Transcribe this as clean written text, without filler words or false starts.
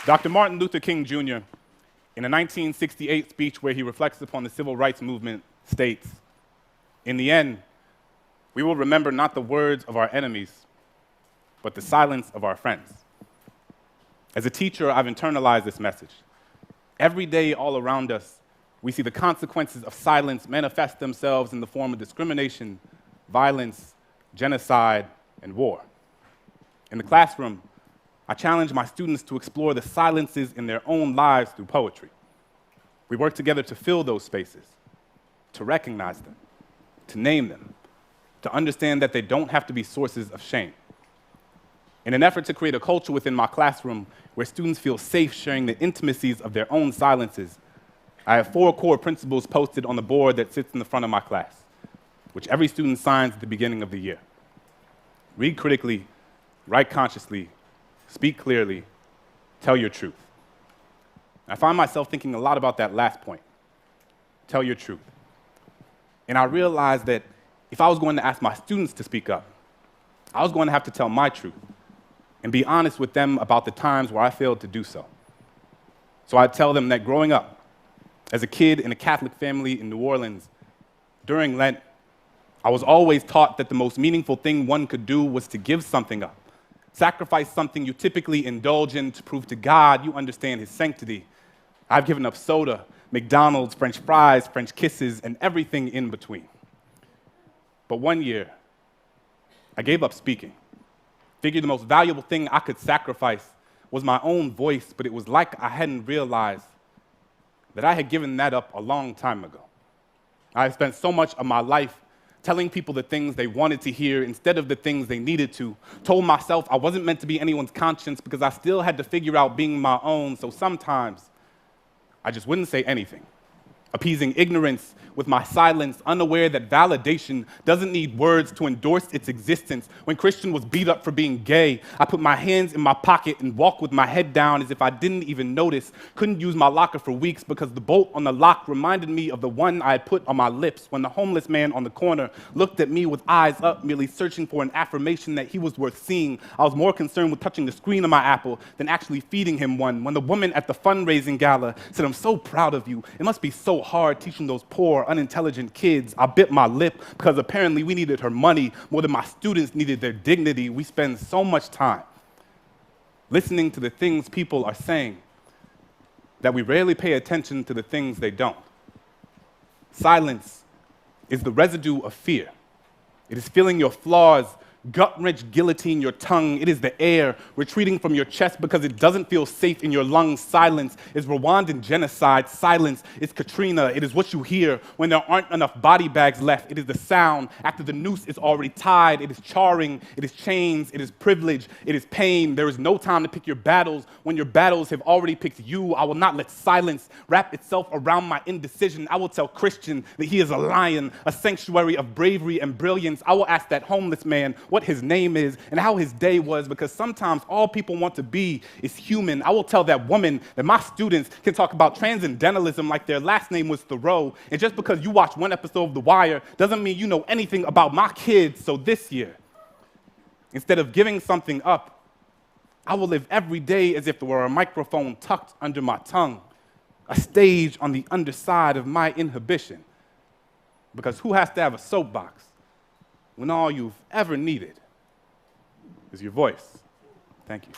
Dr. Martin Luther King Jr., in a 1968 speech where he reflects upon the civil rights movement, states, "In the end, we will remember not the words of our enemies, but the silence of our friends." As a teacher, I've internalized this message. Every day, all around us, we see the consequences of silence manifest themselves in the form of discrimination, violence, genocide, and war. In the classroom, I challenge my students to explore the silences in their own lives through poetry. We work together to fill those spaces, to recognize them, to name them, to understand that they don't have to be sources of shame. In an effort to create a culture within my classroom where students feel safe sharing the intimacies of their own silences, I have 4 core principles posted on the board that sits in the front of my class, which every student signs at the beginning of the year. Read critically, write consciously, speak clearly, tell your truth. I find myself thinking a lot about that last point, tell your truth. And I realized that if I was going to ask my students to speak up, I was going to have to tell my truth and be honest with them about the times where I failed to do so. So I'd tell them that growing up, as a kid in a Catholic family in New Orleans, during Lent, I was always taught that the most meaningful thing one could do was to give something up, sacrifice something you typically indulge in to prove to God you understand His sanctity. I've given up soda, McDonald's, French fries, French kisses, and everything in between. But one year, I gave up speaking. Figured the most valuable thing I could sacrifice was my own voice, but it was like I hadn't realized that I had given that up a long time ago. I had spent so much of my life telling people the things they wanted to hear instead of the things they needed to, told myself I wasn't meant to be anyone's conscience because I still had to figure out being my own, so sometimes I just wouldn't say anything, appeasing ignorance with my silence, unaware that validation doesn't need words to endorse its existence. When Christian was beat up for being gay, I put my hands in my pocket and walked with my head down as if I didn't even notice. Couldn't use my locker for weeks because the bolt on the lock reminded me of the one I had put on my lips when the homeless man on the corner looked at me with eyes up, merely searching for an affirmation that he was worth seeing. I was more concerned with touching the screen of my Apple than actually feeding him one. When the woman at the fundraising gala said, "I'm so proud of you. It must be so hard teaching those poor, unintelligent kids," I bit my lip because apparently we needed her money more than my students needed their dignity. We spend so much time listening to the things people are saying that we rarely pay attention to the things they don't. Silence is the residue of fear. It is feeling your flaws gut-wrench guillotine your tongue. It is the air retreating from your chest because it doesn't feel safe in your lungs. Silence is Rwandan genocide. Silence is Katrina. It is what you hear when there aren't enough body bags left. It is the sound after the noose is already tied. It is charring. It is chains. It is privilege. It is pain. There is no time to pick your battles when your battles have already picked you. I will not let silence wrap itself around my indecision. I will tell Christian that he is a lion, a sanctuary of bravery and brilliance. I will ask that homeless man what his name is and how his day was, because sometimes all people want to be is human. I will tell that woman that my students can talk about transcendentalism like their last name was Thoreau, and just because you watch one episode of The Wire doesn't mean you know anything about my kids. So this year, instead of giving something up, I will live every day as if there were a microphone tucked under my tongue, a stage on the underside of my inhibition. Because who has to have a soapbox when all you've ever needed is your voice? Thank you.